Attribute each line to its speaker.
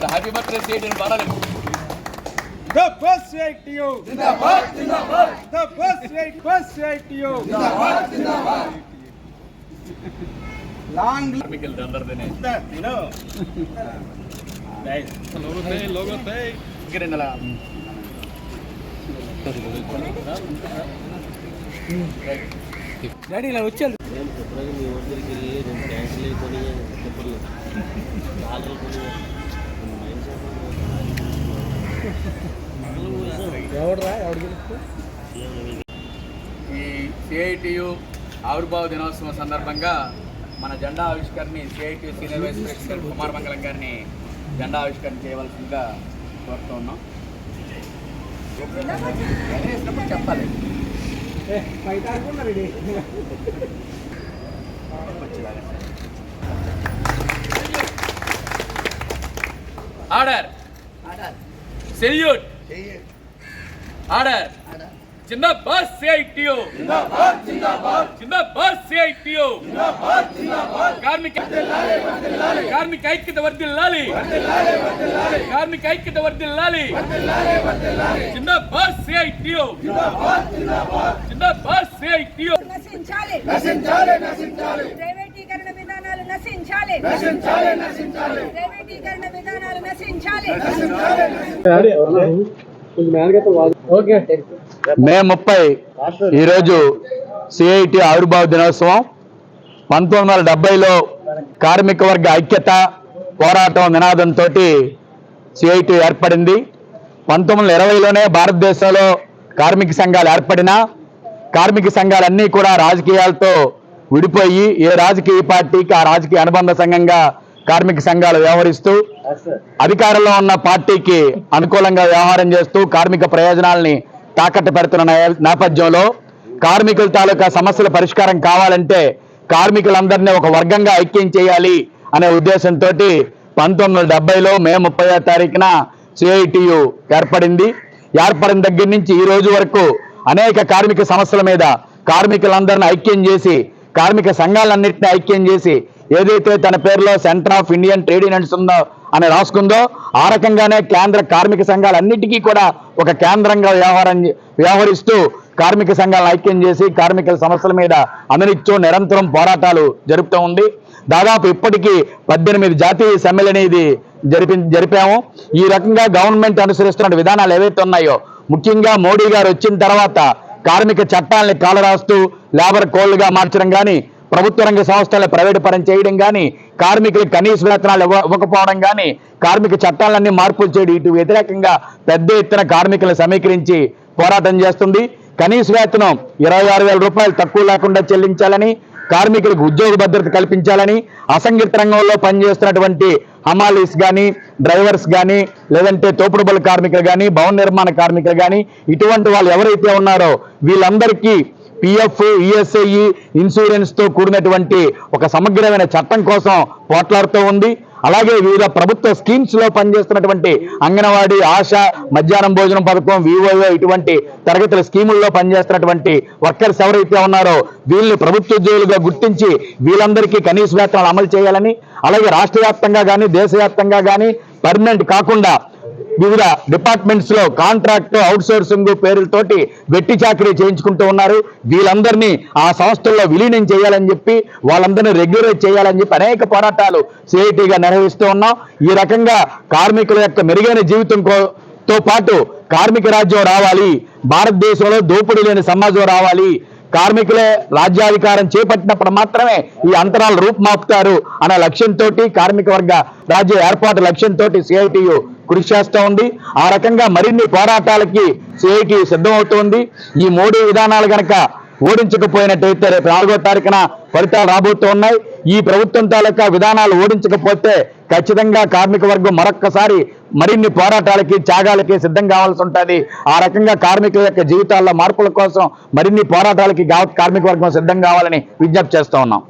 Speaker 1: Happy birthday చేయడం బాగా
Speaker 2: The first right to you. Zindabad, Zindabad. The first right to you. Zindabad, Zindabad. Long
Speaker 1: Michael under the name.
Speaker 2: You know. Nice.
Speaker 1: Logo tay. Girenala.
Speaker 2: Ready la వచ్చేది.
Speaker 3: నేను చెప్పడానికి మీ ఊరికి వెళ్ళి నేను cancel అయిపోయి చెప్పలేదు నాలుగు కొని మైండ్ సెట్
Speaker 1: ఈ సిఐటియు ఆవిర్భావ దినోత్సవం సందర్భంగా మన జెండా ఆవిష్కరణని CITU senior vice president Kumar Mangalam గారిని జెండా ఆవిష్కరణ చేయవలసిందిగా కోరుతూ ఉన్నాం. చెప్పాలి ఆర్డర్ సెల్యూట్ ఆర్డర్ జిందాబాద్ సిఐటియు జిందాబాద్ జిందాబాద్ జిందాబాద్ సిఐటియు జిందాబాద్ జిందాబాద్ కార్మిక ఐక్యత వర్ధిల్లాలి కార్మిక ఐక్యత వర్ధిల్లాలి జిందాబాద్ సిఐటియు జిందాబాద్ జిందాబాద్ జిందాబాద్ సిఐటియు
Speaker 4: నశించాలి నశించాలి నశించాలి ప్రైవేటీకరణ విధానాలు నశించాలి నశించాలి నశించాలి ప్రైవేటీకరణ విధానాలు నశించాలి నశించాలి.
Speaker 5: మే 30 ఈరోజు సిఐటి ఆవిర్భావ దినోత్సవం. 1970లో కార్మిక వర్గ ఐక్యత పోరాటం నినాదంతో సిఐటి ఏర్పడింది. 1920లోనే భారతదేశంలో కార్మిక సంఘాలు ఏర్పడినా కార్మిక సంఘాలన్నీ కూడా రాజకీయాలతో విడిపోయి ఏ రాజకీయ పార్టీకి ఆ రాజకీయ అనుబంధ సంఘంగా కార్మిక సంఘాలు వ్యవహరిస్తూ అధికారంలో ఉన్న పార్టీకి అనుకూలంగా వ్యవహారం చేస్తూ కార్మిక ప్రయోజనాల్ని తాకట్టు పెడుతున్న నేపథ్యంలో కార్మికుల తాలూకా సమస్యల పరిష్కారం కావాలంటే కార్మికులందరినీ ఒక వర్గంగా ఐక్యం చేయాలి అనే ఉద్దేశంతో 1970లో మే 30వ తారీఖున సిఐటియు ఏర్పడింది. ఏర్పడిన దగ్గర నుంచి ఈ రోజు వరకు అనేక కార్మిక సమస్యల మీద కార్మికులందరినీ ఐక్యం చేసి కార్మిక సంఘాలన్నింటినీ ఐక్యం చేసి ఏదైతే తన పేరులో centre of Indian trade unions ఉందో అని రాసుకుందో ఆ రకంగానే కేంద్ర కార్మిక సంఘాలన్నిటికీ కూడా ఒక కేంద్రంగా వ్యవహరిస్తూ కార్మిక సంఘాలను ఐక్యం చేసి కార్మికుల సమస్యల మీద అనునిత్యం నిరంతరం పోరాటాలు జరుపుతూ ఉంది. దాదాపు ఇప్పటికీ 18 జాతీయ సమ్మెలని ఇది జరిపాము. ఈ రకంగా గవర్నమెంట్ అనుసరిస్తున్న విధానాలు ఏవైతే ఉన్నాయో ముఖ్యంగా మోడీ గారు వచ్చిన తర్వాత కార్మిక చట్టాలని కాలరాస్తూ లేబర్ కోడ్లుగా మార్చడం కానీ ప్రభుత్వ రంగ సంస్థలను ప్రైవేటు పరం చేయడం కానీ కార్మికులకు కనీస వేతనాలు ఇవ్వకపోవడం కానీ కార్మిక చట్టాలన్నీ మార్పులు చేయడం ఇటు వ్యతిరేకంగా పెద్ద ఎత్తున కార్మికులను సమీకరించి పోరాటం చేస్తుంది. కనీస వేతనం 26,000 రూపాయలు తక్కువ లేకుండా చెల్లించాలని కార్మికులకు ఉద్యోగ భద్రత కల్పించాలని అసంఘటిత రంగంలో పనిచేస్తున్నటువంటి హమాలీస్ కానీ డ్రైవర్స్ కానీ లేదంటే తోపుడుబల కార్మికులు కానీ భవన నిర్మాణ కార్మికులు కానీ ఇటువంటి వాళ్ళు ఎవరైతే ఉన్నారో వీళ్ళందరికీ పిఎఫ్ ఈఎస్ఐ ఇన్సూరెన్స్తో కూడినటువంటి ఒక సమగ్రమైన చట్టం కోసం పోట్లాడుతూ ఉంది. అలాగే వివిధ ప్రభుత్వ స్కీమ్స్ లో పనిచేస్తున్నటువంటి అంగన్వాడీ ఆశ మధ్యాహ్నం భోజనం పథకం వివో ఇటువంటి తరగతుల స్కీముల్లో పనిచేస్తున్నటువంటి వర్కర్స్ ఎవరైతే ఉన్నారో వీళ్ళని ప్రభుత్వ ఉద్యోగులుగా గుర్తించి వీళ్ళందరికీ కనీస వేతనాలు అమలు చేయాలని అలాగే రాష్ట్ర వ్యాప్తంగా కానీ దేశవ్యాప్తంగా కానీ పర్మనెంట్ కాకుండా వివిధ డిపార్ట్మెంట్స్ లో కాంట్రాక్ట్ అవుట్ సోర్సింగ్ పేర్లతోటి వెట్టి చాకరీ చేయించుకుంటూ ఉన్నారు. వీళ్ళందరినీ ఆ సంస్థల్లో విలీనం చేయాలని చెప్పి వాళ్ళందరినీ రెగ్యులరైజ్ చేయాలని చెప్పి అనేక పోరాటాలు సిఐటిగా నిర్వహిస్తూ ఉన్నాం. ఈ రకంగా కార్మికుల యొక్క మెరుగైన జీవితంతో పాటు కార్మిక రాజ్యం రావాలి, భారతదేశంలో దోపిడీ లేని సమాజం రావాలి, కార్మికులే రాజ్యాధికారం చేపట్టినప్పుడు మాత్రమే ఈ అంతరాలు రూపుమాపుతారు అనే లక్ష్యంతో కార్మిక వర్గ రాజ్య ఏర్పాటు లక్ష్యంతో సిఐటియు కృషి చేస్తూ ఉంది. ఆ రకంగా మరిన్ని పోరాటాలకి సిఐటియు సిద్ధమవుతోంది. ఈ మోడీ విధానాలు గనక ఓడించకపోయినట్టయితే రేపు 4వ తారీఖున ఫలితాలు రాబోతూ ఉన్నాయి. ఈ ప్రభుత్వం తాలూకా విధానాలు ఓడించకపోతే ఖచ్చితంగా కార్మిక వర్గం మరొక్కసారి మరిన్ని పోరాటాలకి త్యాగాలకి సిద్ధం కావాల్సి ఉంటుంది. ఆ రకంగా కార్మికుల యొక్క జీవితాల్లో మార్పుల కోసం మరిన్ని పోరాటాలకి కార్మిక వర్గం సిద్ధం కావాలని విజ్ఞప్తి చేస్తూ ఉన్నాం.